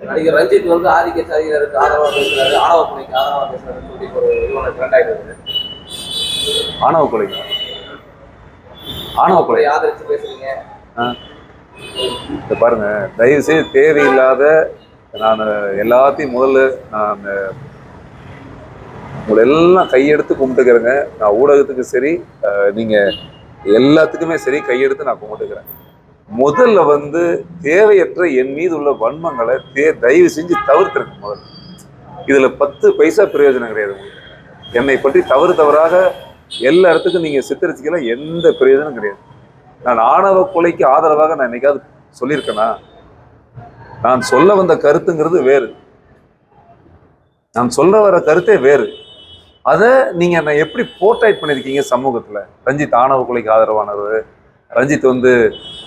நடிகர் ரஞ்சித் வந்து ஆதிக்க சாதியினருக்கு ஆதரவா பேசுறாரு, ஆணவ கொலைக்கு ஆதரவா பேசுறாருன்னு சொல்லி ஒரு இவங்க ட்ரெண்ட் ஆயிட்டு இருக்கு. ஆணவ கொலை ஆணவ கொலை ஆதரிச்சு பேசுறீங்க. இதை பாருங்க, தயவு செய்து தேவையில்லாத நான் எல்லாத்தையும் முதல்ல நான் உங்களை எல்லாம் கையெடுத்து கும்பிட்டுக்கிறேங்க. நான் ஊடகத்துக்கு சரி, நீங்க எல்லாத்துக்குமே சரி கையெடுத்து நான் கும்பிட்டுக்கிறேன். முதல்ல வந்து தேவையற்ற என் மீது உள்ள வன்மங்களை தயவு செஞ்சு தவிர்த்திருக்கு. முதல்ல இதுல 10 பைசா பிரயோஜனம் கிடையாது. என்னை பற்றி தவறாக எல்லா இடத்துக்கும் நீங்க சித்தரிச்சுக்கல, எந்த பிரயோஜனம் கிடையாது. நான் ஆணவ கொலைக்கு ஆதரவாக நான் என்னைக்காவது சொல்லியிருக்கேனா? நான் சொல்ல வந்த கருத்துங்கிறது வேறு, நான் சொல்ற வர கருத்தே வேறு. அதை நீங்க என்ன எப்படி போர்ட்ரேட் பண்ணிருக்கீங்க சமூகத்துல? ரஞ்சித் ஆணவ கொலைக்கு ஆதரவானவர், ரஞ்சித் வந்து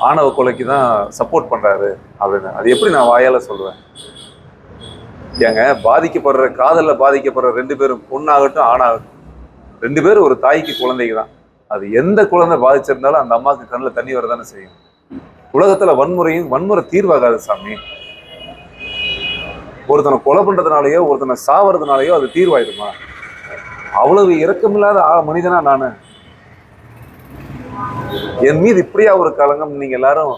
ஆணவ கொலைக்கு தான் சப்போர்ட் பண்றாரு அப்படின்னு அது எப்படி நான் வாயால சொல்லுவேன்? ஏங்க, பாதிக்கப்படுற காதல்ல பாதிக்கப்படுற 2 பேரும், பொண்ணாகட்டும் ஆணாகட்டும், 2 பேரும் ஒரு தாய்க்கு குழந்தைக்கு தான். அது எந்த குழந்தை பாதிச்சிருந்தாலும் அந்த அம்மாவுக்கு கண்ணில் தண்ணி வரதானே செய்யும். உலகத்துல வன்முறை தீர்வாகாது சாமி. ஒருத்தனை கொலை பண்றதுனாலயோ ஒருத்தனை சாவறதுனாலயோ அது தீர்வாயிடுமா? அவ்வளவு இரக்கமில்லாத மனிதனா நானு? என் மீது இப்படியா ஒரு களங்கம்? நீங்க எல்லாரும்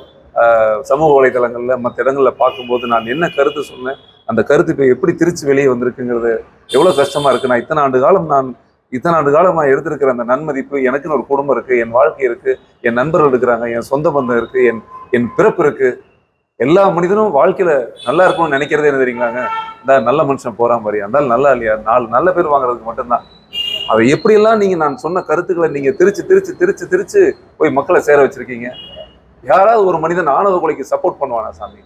சமூக வலைதளங்கள்ல மற்ற இடங்கள்ல பார்க்கும்போது நான் என்ன கருத்து சொன்னேன், அந்த கருத்து இப்ப எப்படி திருச்சி வெளியே வந்திருக்குங்கிறது எவ்வளவு கஷ்டமா இருக்கு. நான் இத்தனை ஆண்டு காலம் நான் எடுத்திருக்கிற அந்த நன்மதிப்பு, எனக்குன்னு ஒரு குடும்பம் இருக்கு, என் வாழ்க்கை இருக்கு, என் நண்பர்கள் இருக்கிறாங்க, என் சொந்த பந்தம் இருக்கு, என் பிறப்பு இருக்கு. எல்லா மனிதனும் வாழ்க்கையில நல்லா இருக்கணும்னு நினைக்கிறதே என்ன தெரியுங்களாங்க? இந்த நல்ல மனுஷன் போறான் மாதிரி இருந்தாலும் நல்லா இல்லையா, 4 நல்ல பேர் வாங்குறதுக்கு மட்டும்தான். அதை எப்படியெல்லாம் நீங்க நான் சொன்ன கருத்துக்களை நீங்க திருச்சு போய் மக்களை சேர வச்சிருக்கீங்க. யாராவது ஒரு மனிதன் ஆணவ கொலைக்கு சப்போர்ட் பண்ணுவானா சாமி?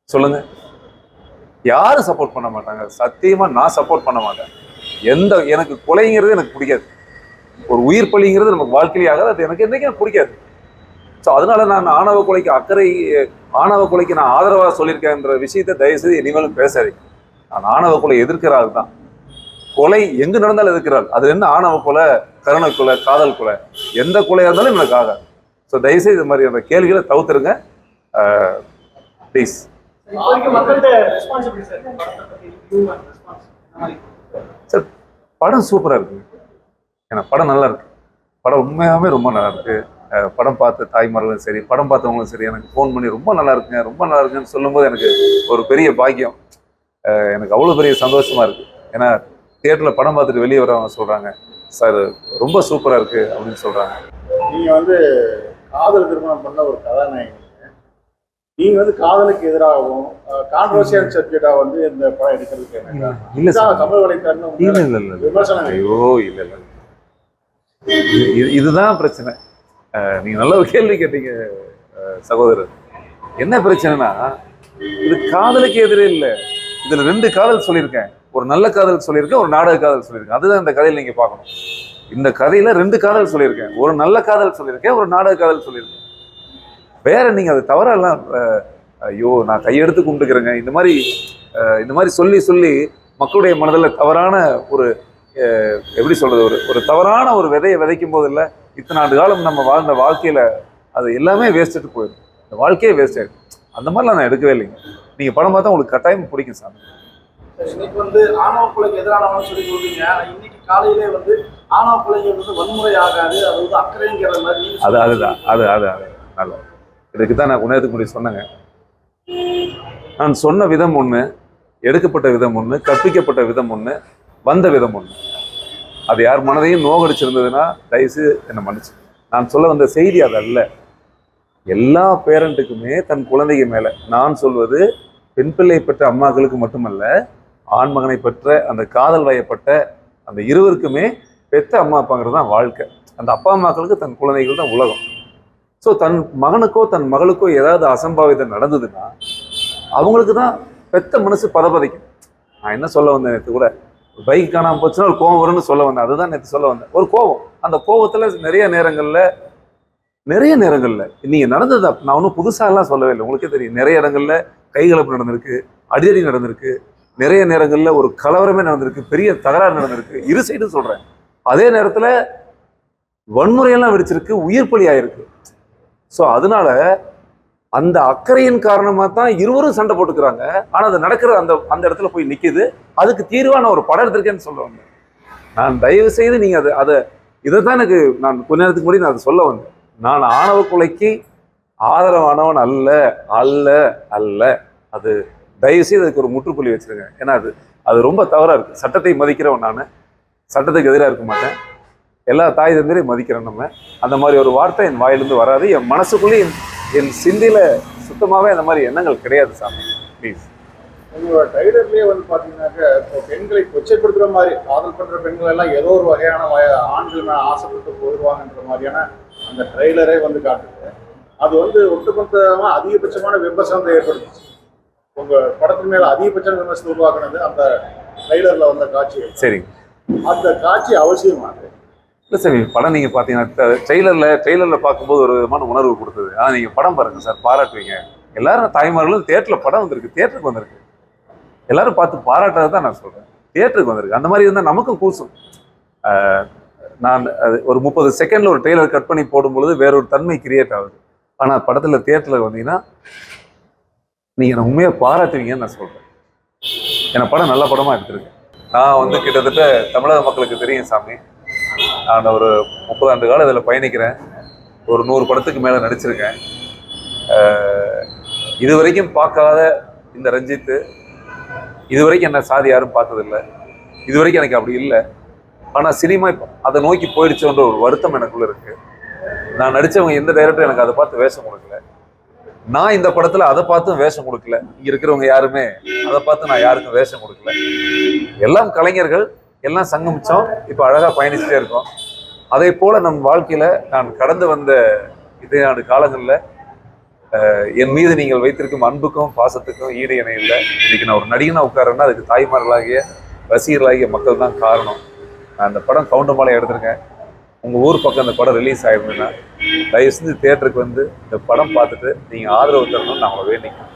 சொல்லுங்க. யாரும் சப்போர்ட் பண்ண மாட்டாங்க. சத்தியமா நான் சப்போர்ட் பண்ண மாட்டேன். எனக்கு கொலைங்கிறது எனக்கு பிடிக்காது. ஒரு உயிர் பலிங்கிறது நமக்கு வாழ்க்கையிலே ஆகாது. அது எனக்கு என்னைக்கும் பிடிக்காது. ஸோ அதனால நான் ஆணவ கொலைக்கு நான் ஆதரவாக சொல்லியிருக்கேன்ற விஷயத்தை தயவுசெய்து இனிமேலும் பேசாதீங்க. நான் ஆணவ கொலை எதிர்க்கிற ஆள் தான். கொலை எங்க நடந்தாலும் எதிர்க்கிறாள். அது என்ன ஆணவ கொலை, கருணை கொலை, காதல் கொலை, எந்த கொலையா இருந்தாலும் எனக்கு ஆகாது. ஸோ தயவுசெய்து இது மாதிரி அந்த கேள்விகளை தவிர்த்துருங்க ப்ளீஸ். சார், படம் சூப்பரா இருக்கு. ஏன்னா படம் நல்லா இருக்கு. படம் உண்மையாகவே ரொம்ப நல்லா இருக்கு. படம் பார்த்த தாய்மார்களும் சரி, படம் பார்த்தவங்களும் சரி, எனக்கு ஃபோன் பண்ணி ரொம்ப நல்லா இருக்குன்னு சொல்லும்போது எனக்கு ஒரு பெரிய பாக்கியம். எனக்கு அவ்வளோ பெரிய சந்தோஷமா இருக்கு. ஏன்னா தியேட்டர்ல படம் பார்த்துட்டு வெளியே வரவங்க சொல்றாங்க, சார் ரொம்ப சூப்பரா இருக்கு அப்படின்னு சொல்றாங்க. நீங்க வந்து காதல் திருமணம் பண்ண ஒரு கதாநாயகி, நீங்க வந்து காதலுக்கு எதிராகவும் கான்ட்ரோவர்சியல் சப்ஜெக்டா வந்து இந்த படம் எடுக்கிறதுக்கு இல்ல சார், சமூக வலைத்தளம் இல்ல விமர்சனம். ஐயோ இல்ல, இதுதான் பிரச்சனை. நீங்க நல்ல ஒரு கேள்வி கேட்டீங்க சகோதரர். என்ன பிரச்சனைனா, இது காதலுக்கு எதிரே இல்லை. இதுல 2 காதல் சொல்லியிருக்கேன். ஒரு நல்ல காதல் சொல்லியிருக்கேன், ஒரு நாடக காதல் சொல்லியிருக்கேன். அதுதான் இந்த கதையில் நீங்க பார்க்கணும். இந்த கதையில 2 காதல் சொல்லியிருக்கேன். ஒரு நல்ல காதல் சொல்லியிருக்கேன், ஒரு நாடக காதல் சொல்லியிருக்கேன். வேற நீங்க அது தவறெல்லாம் ஐயோ நான் கையெடுத்து கும்பிட்டுக்கிறேங்க இந்த மாதிரி சொல்லி மக்களுடைய மனதில் தவறான ஒரு எப்படி சொல்றது, ஒரு தவறான ஒரு விதையை விதைக்கும் போது இல்லை, இத்தனை ஆண்டு காலம் நம்ம வாழ்ந்த வாழ்க்கையில அது எல்லாமே வேஸ்ட்டு போயிடும். இந்த வாழ்க்கையே வேஸ்ட் ஆயிடும். அந்த மாதிரிலாம் நான் எடுக்கவே இல்லைங்க. நீங்க படம் பார்த்தா உங்களுக்கு கட்டாயம் பிடிக்கும் சார். இன்னைக்கு வந்து ஆணவ கொலைக்கு எதிரானவங்க சொல்லி சொல்றீங்க. இன்னைக்கு காலையிலே வந்து ஆணவ கொலைகள் வந்து வன்முறை ஆகாது, அது வந்து அக்கறைங்கிற மாதிரி அதுதான் நல்ல. இதுக்கு தான் நான் உணர்த்துக்கு முன்னாடி சொன்னேங்க. நான் சொன்ன விதம் ஒண்ணு, எடுக்கப்பட்ட விதம் ஒண்ணு, கற்பிக்கப்பட்ட விதம் ஒண்ணு, வந்த விதம் ஒண்ணு. அது யார் மனதையும் நோகடிச்சிருந்ததுன்னா தயவுசெய்து என்னை மன்னிச்சு. நான் சொல்ல வந்த செய்தி அது அல்ல. எல்லா பேரண்ட்டுக்குமே தன் குழந்தைங்க மேல, நான் சொல்வது பெண் பிள்ளை பெற்ற அம்மாக்களுக்கு மட்டுமல்ல, ஆண் மகனை பெற்ற அந்த காதல் வயப்பட்ட அந்த இருவருக்குமே பெற்ற அம்மா அப்பாங்கிறது தான் வாழ்க்கை. அந்த அப்பா அம்மாக்களுக்கு தன் குழந்தைகள் தான் உலகம். ஸோ தன் மகனுக்கோ தன் மகளுக்கோ ஏதாவது அசம்பாவிதம் நடந்ததுன்னா அவங்களுக்கு தான் பெத்த மனசு பதப்பதைக்கும். நான் என்ன சொல்ல வந்தேன், நேற்று கூட பைக் காணாமல் போச்சுன்னா ஒரு கோவம் வரும்னு சொல்ல வந்தேன். அதுதான் நேற்று சொல்ல வந்தேன். ஒரு கோவம், அந்த கோவத்தில் நிறைய நேரங்களில் நீங்கள் நடந்தது நான் ஒன்றும் புதுசாலாம் சொல்லவே இல்லை. உங்களுக்கே தெரியும், நிறைய இடங்கள்ல கைகலப்பு நடந்திருக்கு, அடிதடி நடந்திருக்கு, நிறைய நேரங்களில் ஒரு கலவரமே நடந்திருக்கு, பெரிய தகராறு நடந்திருக்கு, இரு சைடும் சொல்கிறேன். அதே நேரத்தில் வன்முறையெல்லாம் வெடிச்சிருக்கு, உயிர் பலி ஆயிருக்கு. ஸோ அதனால அந்த அக்கறையின் காரணமா தான் இருவரும் சண்டை போட்டுக்கிறாங்க. ஆனா அது நடக்கிற அந்த அந்த இடத்துல போய் நிக்குது. அதுக்கு தீர்வான ஒரு படம் எடுத்திருக்கேன்னு சொல்ல வந்தேன். நான் தயவு செய்து நீங்க அதை இதைத்தான் எனக்கு நான் கொஞ்ச நேரத்துக்கு முன்னாடி நான் அதை சொல்ல வந்தேன். நான் ஆணவ கொலைக்கு ஆதரவானவன் அல்ல அல்ல அல்ல. அது தயவு செய்து அதுக்கு ஒரு முற்றுப்புள்ளி வச்சிருங்க. ஏன்னா அது அது ரொம்ப தவறா இருக்கு. சட்டத்தை மதிக்கிறவன் நான், சட்டத்துக்கு எதிராக இருக்க மாட்டேன். எல்லா தாய் தந்தையும் மதிக்கிறேன். நம்ம அந்த மாதிரி ஒரு வார்த்தை என் வாயிலிருந்து வராது. என் மனசுக்குள்ளே என் சிந்தையில சுத்தமாவே அந்த மாதிரி எண்ணங்கள் கிடையாது சாமி. ப்ளீஸ். உங்களோட ட்ரைலர்லயே வந்து பாத்தீங்கன்னாக்க இப்போ பெண்களை கொச்சைப்படுத்துற மாதிரி காதல் பண்ற பெண்கள் எல்லாம் ஏதோ ஒரு வகையான ஆண்கள் மேல ஆசைப்பட்டு போயிடுவாங்கன்ற மாதிரியான அந்த ட்ரைலரே வந்து காட்டுது. அது வந்து ஒட்டுமொத்தமா அதிகபட்சமான விமர்சனத்தை ஏற்படுத்துச்சு. உங்க படத்தின் மேல அதிகபட்சமான விமர்சனம் உருவாக்குனது அந்த ட்ரைலர்ல வந்த காட்சி. சரி, அந்த காட்சி அவசியமானது இல்லை சார். படம் நீங்கள் பார்த்தீங்கன்னா ட்ரெய்லரில் பார்க்கும்போது ஒரு விதமான உணர்வு கொடுத்தது. ஆனால் நீங்கள் படம் பாருங்கள் சார், பாராட்டுவீங்க. எல்லாரும் தாய்மார்களும் தியேட்டரில் படம் வந்திருக்கு, தியேட்டருக்கு வந்திருக்கு. எல்லாரும் பார்த்து பாராட்டுறது தான் நான் சொல்கிறேன். தியேட்டருக்கு வந்திருக்கு. அந்த மாதிரி இருந்தால் நமக்கும் கூசும். நான் அது ஒரு 30 செகண்டில் ஒரு ட்ரெய்லர் கட் பண்ணி போடும்பொழுது வேறொரு தன்மை கிரியேட் ஆகுது. ஆனால் படத்தில் தியேட்டரில் வந்தீங்கன்னா நீங்கள் உண்மையாக பாராட்டுவீங்கன்னு நான் சொல்கிறேன். ஏன்னா படம் நல்ல படமாக எடுத்திருக்கு. நான் வந்து கிட்டத்தட்ட தமிழக மக்களுக்கு தெரியும் சாமி, நான் ஒரு 30 ஆண்டு காலம் இதில் பயணிக்கிறேன். ஒரு 100 படத்துக்கு மேலே நடிச்சிருக்கேன். இது வரைக்கும் பார்க்காத இந்த ரஞ்சித்து இது வரைக்கும் என்ன சாதி யாரும் பார்த்ததில்லை. இது வரைக்கும் எனக்கு அப்படி இல்லை. ஆனால் சினிமா அதை நோக்கி போயிடுச்சோன்ற ஒரு வருத்தம் எனக்குள்ள இருக்கு. நான் நடித்தவங்க எந்த டைரக்டரும் எனக்கு அதை பார்த்து வேஷம் கொடுக்கல. நான் இந்த படத்தில் அதை பார்த்தும் வேஷம் கொடுக்கல. இங்கே இருக்கிறவங்க யாருமே அதை பார்த்து நான் யாருக்கும் வேஷம் கொடுக்கல. எல்லாம் கலைஞர்கள், எல்லாம் சங்கமிச்சோம். இப்போ அழகாக பயணிச்சுட்டே இருக்கோம். அதே போல் நம் வாழ்க்கையில் நான் கடந்து வந்த இதே ஆண்டு காலங்களில் என் மீது நீங்கள் வைத்திருக்கும் அன்புக்கும் பாசத்துக்கும் ஈடு இணை இல்லை. இன்னைக்கு நான் ஒரு நடிகனாக உட்காரேன்னா அதுக்கு தாய்மார்களாகிய ரசிகர்களாகிய மக்கள் தான் காரணம். நான் அந்த படம் கவுண்டமாலை எடுத்திருக்கேன். உங்கள் ஊர் பக்கம் அந்த படம் ரிலீஸ் ஆகிருந்ததுன்னா தயவு செஞ்சு தியேட்டருக்கு வந்து இந்த படம் பார்த்துட்டு நீங்கள் ஆதரவு தரணும்னு நான் உங்களை வேண்டிக்கிறேன்.